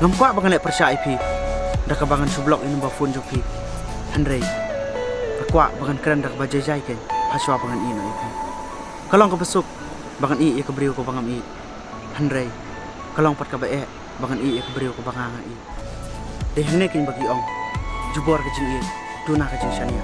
Ngamkwa bangan lek persya ipi. Dak bangan sublok ini bafun jopi. Handrei. Akwa bangan keren dak bajai ken. Haswa bangan ino ipi. Kalong ka besuk bangan i ka beriu ko bangam i. Handrei. Kalong pat ka bae bangan i ka beriu ko banganga i. Deh hne kin bagi ong. Jubor ka jing i. Tuna ka jing shania.